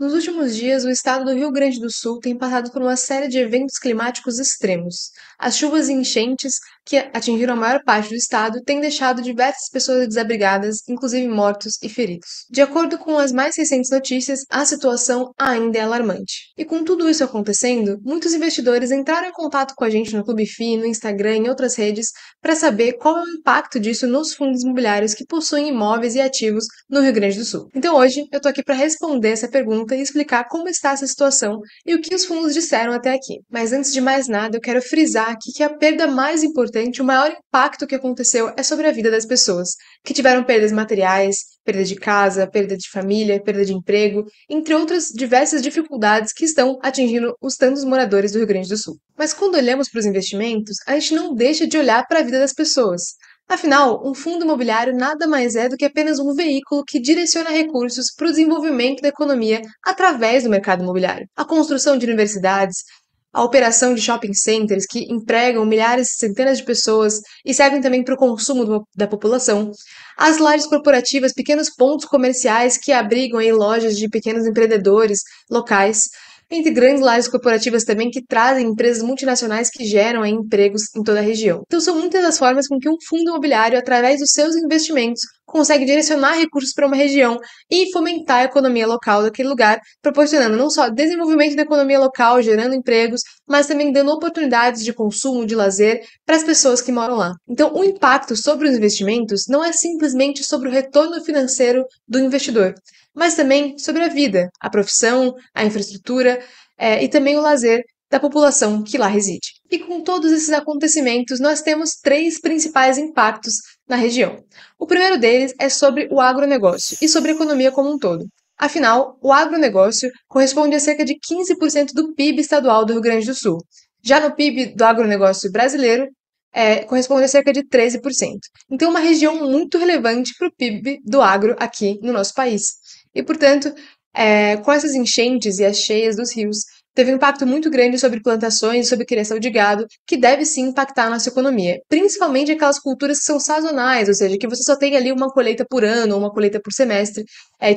Nos últimos dias, o estado do Rio Grande do Sul tem passado por uma série de eventos climáticos extremos. As chuvas e enchentes que atingiram a maior parte do estado têm deixado diversas pessoas desabrigadas, inclusive mortos e feridos. De acordo com as mais recentes notícias, a situação ainda é alarmante. E com tudo isso acontecendo, muitos investidores entraram em contato com a gente no Clube FI, no Instagram e em outras redes para saber qual é o impacto disso nos fundos imobiliários que possuem imóveis e ativos no Rio Grande do Sul. Então hoje eu tô aqui para responder essa pergunta e explicar como está essa situação e o que os fundos disseram até aqui. Mas antes de mais nada, eu quero frisar aqui que a perda mais importante, o maior impacto que aconteceu é sobre a vida das pessoas, que tiveram perdas materiais, perda de casa, perda de família, perda de emprego, entre outras diversas dificuldades que estão atingindo os tantos moradores do Rio Grande do Sul. Mas quando olhamos para os investimentos, a gente não deixa de olhar para a vida das pessoas. Afinal, um fundo imobiliário nada mais é do que apenas um veículo que direciona recursos para o desenvolvimento da economia através do mercado imobiliário. A construção de universidades, a operação de shopping centers que empregam milhares, centenas de pessoas e servem também para o consumo da população, as lajes corporativas, pequenos pontos comerciais que abrigam aí lojas de pequenos empreendedores locais, entre grandes lajes corporativas também que trazem empresas multinacionais que geram aí empregos em toda a região. Então são muitas as formas com que um fundo imobiliário, através dos seus investimentos, consegue direcionar recursos para uma região e fomentar a economia local daquele lugar, proporcionando não só desenvolvimento da economia local, gerando empregos, mas também dando oportunidades de consumo, de lazer para as pessoas que moram lá. Então, o impacto sobre os investimentos não é simplesmente sobre o retorno financeiro do investidor, mas também sobre a vida, a profissão, a infraestrutura e também o lazer da população que lá reside. E com todos esses acontecimentos, nós temos três principais impactos na região. O primeiro deles é sobre o agronegócio e sobre a economia como um todo. Afinal, o agronegócio corresponde a cerca de 15% do PIB estadual do Rio Grande do Sul. Já no PIB do agronegócio brasileiro, corresponde a cerca de 13%. Então, uma região muito relevante para o PIB do agro aqui no nosso país. E, portanto, com essas enchentes e as cheias dos rios, teve um impacto muito grande sobre plantações, sobre criação de gado, que deve sim impactar a nossa economia. Principalmente aquelas culturas que são sazonais, ou seja, que você só tem ali uma colheita por ano ou uma colheita por semestre,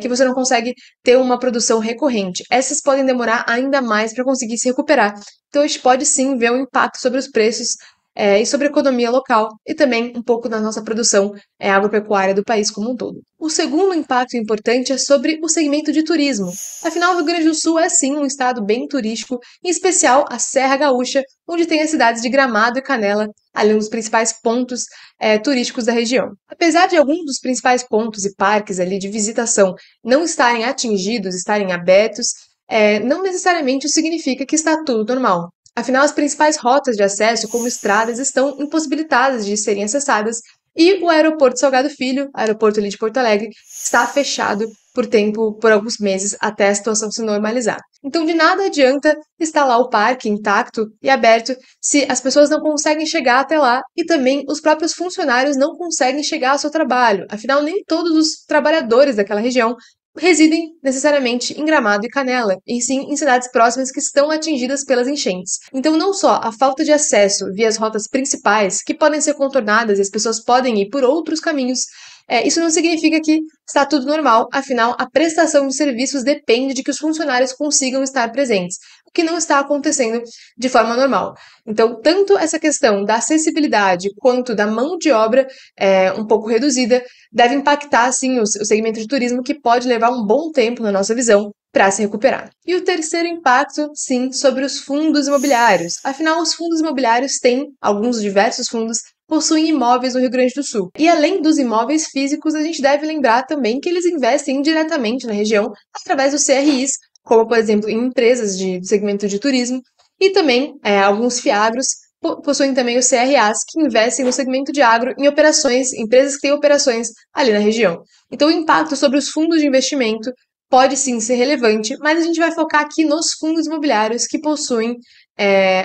que você não consegue ter uma produção recorrente. Essas podem demorar ainda mais para conseguir se recuperar. Então, a gente pode sim ver um impacto sobre os preços e sobre a economia local e também um pouco da nossa produção agropecuária do país como um todo. O segundo impacto importante é sobre o segmento de turismo. Afinal, o Rio Grande do Sul é sim um estado bem turístico, em especial a Serra Gaúcha, onde tem as cidades de Gramado e Canela, ali um dos principais pontos turísticos da região. Apesar de alguns dos principais pontos e parques ali de visitação não estarem atingidos, estarem abertos, não necessariamente isso significa que está tudo normal. Afinal, as principais rotas de acesso, como estradas, estão impossibilitadas de serem acessadas e o aeroporto Salgado Filho, aeroporto ali de Porto Alegre, está fechado por alguns meses até a situação se normalizar. Então, de nada adianta estar lá o parque intacto e aberto se as pessoas não conseguem chegar até lá e também os próprios funcionários não conseguem chegar ao seu trabalho. Afinal, nem todos os trabalhadores daquela região residem necessariamente em Gramado e Canela, e sim em cidades próximas que estão atingidas pelas enchentes. Então, não só a falta de acesso via as rotas principais, que podem ser contornadas e as pessoas podem ir por outros caminhos, isso não significa que está tudo normal, afinal, a prestação de serviços depende de que os funcionários consigam estar presentes, o que não está acontecendo de forma normal. Então, tanto essa questão da acessibilidade quanto da mão de obra um pouco reduzida deve impactar, sim, o segmento de turismo, que pode levar um bom tempo, na nossa visão, para se recuperar. E o terceiro impacto, sim, sobre os fundos imobiliários. Afinal, os fundos imobiliários têm, alguns diversos fundos, possuem imóveis no Rio Grande do Sul. E além dos imóveis físicos, a gente deve lembrar também que eles investem indiretamente na região através dos CRIs, como, por exemplo, em empresas do segmento de turismo, e também alguns fiagros possuem também os CRAs, que investem no segmento de agro em operações, empresas que têm operações ali na região. Então, o impacto sobre os fundos de investimento pode sim ser relevante, mas a gente vai focar aqui nos fundos imobiliários que possuem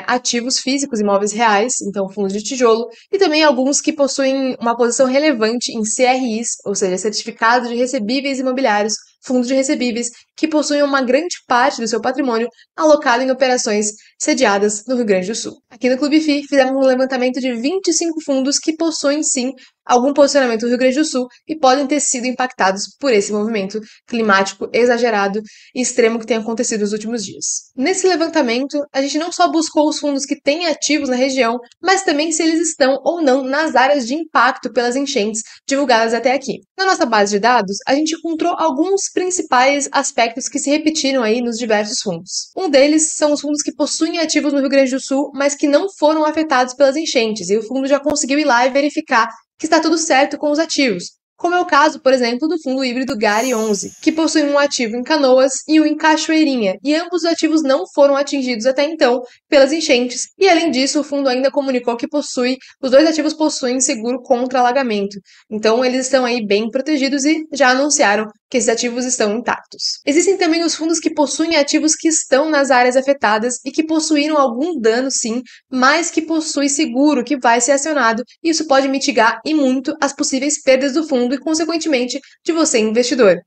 ativos físicos, imóveis reais, então fundos de tijolo, e também alguns que possuem uma posição relevante em CRIs, ou seja, certificados de recebíveis imobiliários, fundos de recebíveis, que possuem uma grande parte do seu patrimônio alocado em operações sediadas no Rio Grande do Sul. Aqui no Clube FI, fizemos um levantamento de 25 fundos que possuem, sim, algum posicionamento no Rio Grande do Sul e podem ter sido impactados por esse movimento climático exagerado e extremo que tem acontecido nos últimos dias. Nesse levantamento, a gente não só buscou os fundos que têm ativos na região, mas também se eles estão ou não nas áreas de impacto pelas enchentes divulgadas até aqui. Na nossa base de dados, a gente encontrou alguns principais aspectos que se repetiram aí nos diversos fundos. Um deles são os fundos que possuem ativos no Rio Grande do Sul, mas que não foram afetados pelas enchentes, e o fundo já conseguiu ir lá e verificar que está tudo certo com os ativos, como é o caso, por exemplo, do fundo híbrido Gari 11, que possui um ativo em Canoas e um em Cachoeirinha, e ambos os ativos não foram atingidos até então pelas enchentes, e além disso, o fundo ainda comunicou que os dois ativos possuem seguro contra alagamento, então eles estão aí bem protegidos e já anunciaram que esses ativos estão intactos. Existem também os fundos que possuem ativos que estão nas áreas afetadas e que possuíram algum dano, sim, mas que possui seguro que vai ser acionado, e isso pode mitigar e muito as possíveis perdas do fundo e, consequentemente, de você, investidor.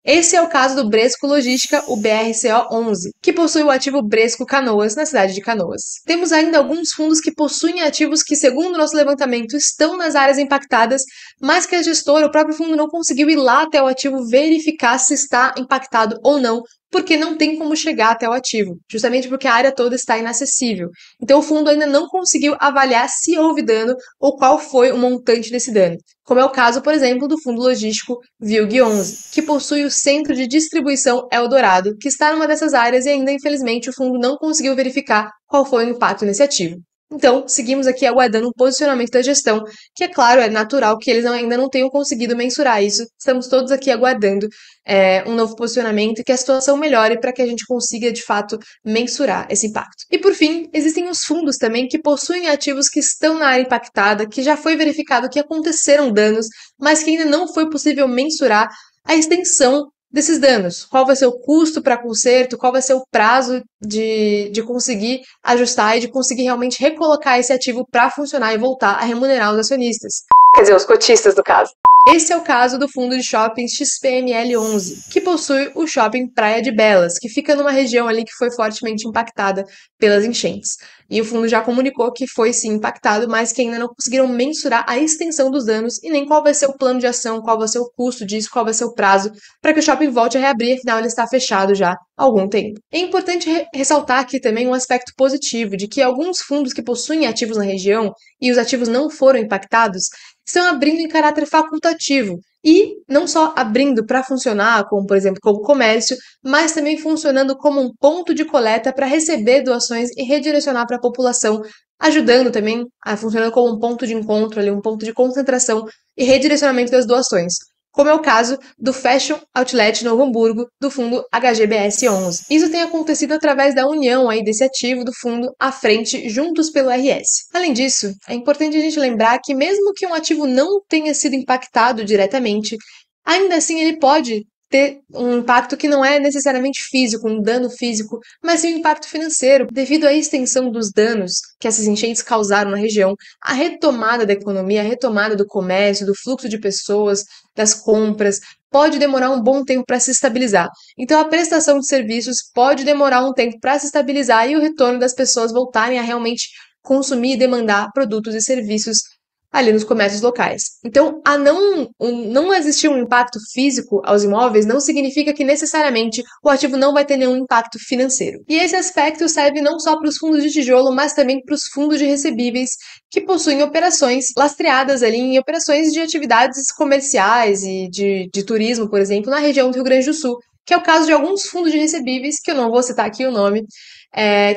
Esse é o caso do Bresco Logística, o BRCO11, que possui o ativo Bresco Canoas, na cidade de Canoas. Temos ainda alguns fundos que possuem ativos que, segundo nosso levantamento, estão nas áreas impactadas, mas que a gestora, o próprio fundo, não conseguiu ir lá até o ativo verificar se está impactado ou não, porque não tem como chegar até o ativo, justamente porque a área toda está inacessível. Então, o fundo ainda não conseguiu avaliar se houve dano ou qual foi o montante desse dano, como é o caso, por exemplo, do fundo logístico VILG 11, que possui o Centro de Distribuição Eldorado, que está numa dessas áreas e ainda, infelizmente, o fundo não conseguiu verificar qual foi o impacto nesse ativo. Então, seguimos aqui aguardando um posicionamento da gestão, que é claro, é natural que eles ainda não tenham conseguido mensurar isso. Estamos todos aqui aguardando um novo posicionamento e que a situação melhore para que a gente consiga, de fato, mensurar esse impacto. E, por fim, existem os fundos também que possuem ativos que estão na área impactada, que já foi verificado que aconteceram danos, mas que ainda não foi possível mensurar a extensão desses danos. Qual vai ser o custo para conserto, qual vai ser o prazo de conseguir ajustar e de conseguir realmente recolocar esse ativo para funcionar e voltar a remunerar os acionistas. Quer dizer, os cotistas, no caso. Esse é o caso do fundo de shopping XPML11, que possui o shopping Praia de Belas, que fica numa região ali que foi fortemente impactada pelas enchentes. E o fundo já comunicou que foi sim impactado, mas que ainda não conseguiram mensurar a extensão dos danos e nem qual vai ser o plano de ação, qual vai ser o custo disso, qual vai ser o prazo para que o shopping volte a reabrir, afinal ele está fechado já há algum tempo. É importante ressaltar aqui também um aspecto positivo de que alguns fundos que possuem ativos na região e os ativos não foram impactados estão abrindo em caráter facultativo e não só abrindo para funcionar, como por exemplo, como comércio, mas também funcionando como um ponto de coleta para receber doações e redirecionar para a população, ajudando também a funcionar como um ponto de encontro, ali, um ponto de concentração e redirecionamento das doações, como é o caso do Fashion Outlet Novo Hamburgo, do fundo HGBS11. Isso tem acontecido através da união aí desse ativo do fundo à frente, juntos pelo RS. Além disso, é importante a gente lembrar que mesmo que um ativo não tenha sido impactado diretamente, ainda assim ele pode ter um impacto que não é necessariamente físico, um dano físico, mas sim um impacto financeiro, devido à extensão dos danos que essas enchentes causaram na região, a retomada da economia, a retomada do comércio, do fluxo de pessoas, das compras, pode demorar um bom tempo para se estabilizar. Então, a prestação de serviços pode demorar um tempo para se estabilizar e o retorno das pessoas voltarem a realmente consumir e demandar produtos e serviços ali nos comércios locais. Então, não existir um impacto físico aos imóveis não significa que necessariamente o ativo não vai ter nenhum impacto financeiro. E esse aspecto serve não só para os fundos de tijolo, mas também para os fundos de recebíveis que possuem operações lastreadas ali em operações de atividades comerciais e de turismo, por exemplo, na região do Rio Grande do Sul, que é o caso de alguns fundos de recebíveis, que eu não vou citar aqui o nome,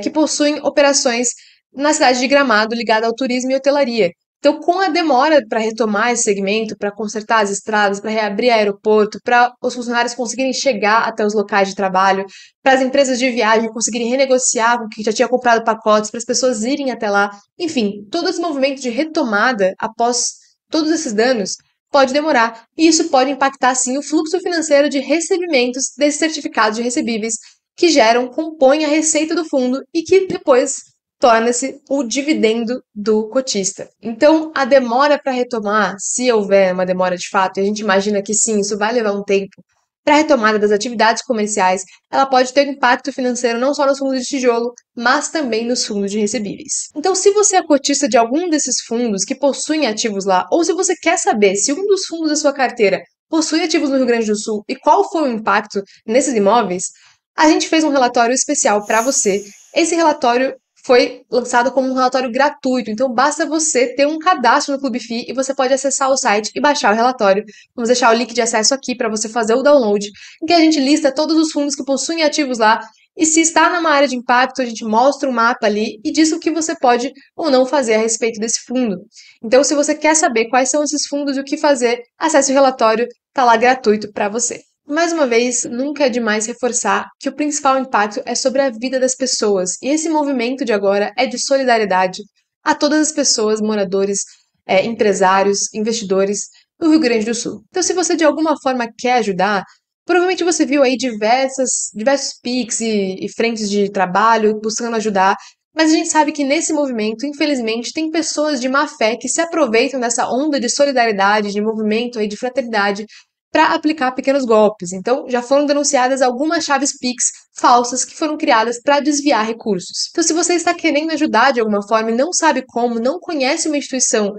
que possuem operações na cidade de Gramado ligada ao turismo e hotelaria. Então, com a demora para retomar esse segmento, para consertar as estradas, para reabrir aeroporto, para os funcionários conseguirem chegar até os locais de trabalho, para as empresas de viagem conseguirem renegociar com quem já tinha comprado pacotes, para as pessoas irem até lá, enfim, todo esse movimento de retomada após todos esses danos pode demorar, e isso pode impactar, sim, o fluxo financeiro de recebimentos desses certificados de recebíveis que compõem a receita do fundo e que depois torna-se o dividendo do cotista. Então, a demora para retomar, se houver uma demora de fato, e a gente imagina que sim, isso vai levar um tempo Para a retomada das atividades comerciais, ela pode ter um impacto financeiro não só nos fundos de tijolo, mas também nos fundos de recebíveis. Então, se você é cotista de algum desses fundos que possuem ativos lá, ou se você quer saber se um dos fundos da sua carteira possui ativos no Rio Grande do Sul e qual foi o impacto nesses imóveis, a gente fez um relatório especial para você. Esse relatório foi lançado como um relatório gratuito, então basta você ter um cadastro no Clube FI e você pode acessar o site e baixar o relatório. Vamos deixar o link de acesso aqui para você fazer o download, em que a gente lista todos os fundos que possuem ativos lá e se está numa área de impacto, a gente mostra um mapa ali e diz o que você pode ou não fazer a respeito desse fundo. Então, se você quer saber quais são esses fundos e o que fazer, acesse o relatório, está lá gratuito para você. Mais uma vez, nunca é demais reforçar que o principal impacto é sobre a vida das pessoas, e esse movimento de agora é de solidariedade a todas as pessoas, moradores, empresários, investidores do Rio Grande do Sul. Então, se você de alguma forma quer ajudar, provavelmente você viu aí diversos PIX e frentes de trabalho buscando ajudar, mas a gente sabe que nesse movimento, infelizmente, tem pessoas de má fé que se aproveitam dessa onda de solidariedade, de movimento aí, de fraternidade, para aplicar pequenos golpes. Então, já foram denunciadas algumas chaves Pix falsas que foram criadas para desviar recursos. Então, se você está querendo ajudar de alguma forma e não sabe como, não conhece uma instituição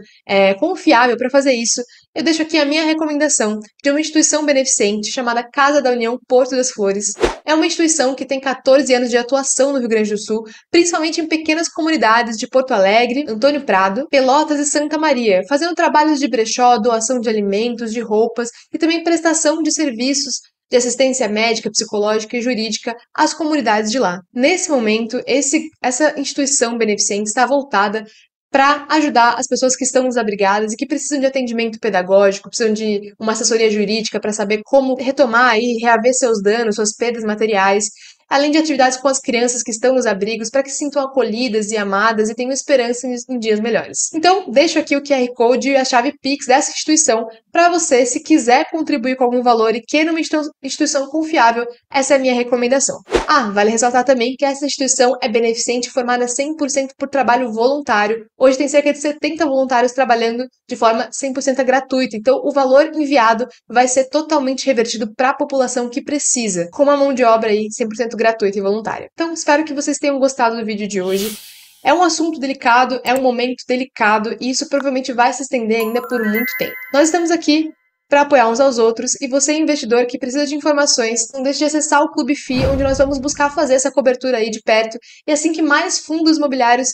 confiável para fazer isso, eu deixo aqui a minha recomendação de uma instituição beneficente chamada Casa da União Porto das Flores. É uma instituição que tem 14 anos de atuação no Rio Grande do Sul, principalmente em pequenas comunidades de Porto Alegre, Antônio Prado, Pelotas e Santa Maria, fazendo trabalhos de brechó, doação de alimentos, de roupas e também prestação de serviços de assistência médica, psicológica e jurídica às comunidades de lá. Nesse momento, essa instituição beneficente está voltada para ajudar as pessoas que estão desabrigadas e que precisam de atendimento pedagógico, precisam de uma assessoria jurídica para saber como retomar e reaver seus danos, suas perdas materiais, além de atividades com as crianças que estão nos abrigos para que se sintam acolhidas e amadas e tenham esperança em dias melhores. Então, deixo aqui o QR Code e a chave Pix dessa instituição para você, se quiser contribuir com algum valor e queira uma instituição confiável, essa é a minha recomendação. Ah, vale ressaltar também que essa instituição é beneficente, formada 100% por trabalho voluntário. Hoje tem cerca de 70 voluntários trabalhando de forma 100% gratuita, então o valor enviado vai ser totalmente revertido para a população que precisa, com uma mão de obra aí 100% gratuita e voluntária. Então, espero que vocês tenham gostado do vídeo de hoje. É um assunto delicado, é um momento delicado e isso provavelmente vai se estender ainda por muito tempo. Nós estamos aqui para apoiar uns aos outros e você, investidor que precisa de informações, não deixe de acessar o Clube FI, onde nós vamos buscar fazer essa cobertura aí de perto e assim que mais fundos imobiliários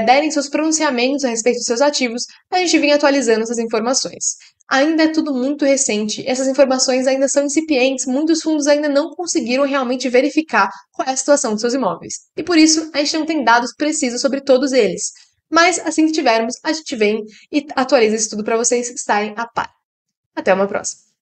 derem seus pronunciamentos a respeito dos seus ativos, a gente vem atualizando essas informações. Ainda é tudo muito recente, essas informações ainda são incipientes, muitos fundos ainda não conseguiram realmente verificar qual é a situação dos seus imóveis. E por isso, a gente não tem dados precisos sobre todos eles. Mas assim que tivermos, a gente vem e atualiza isso tudo para vocês estarem a par. Até uma próxima!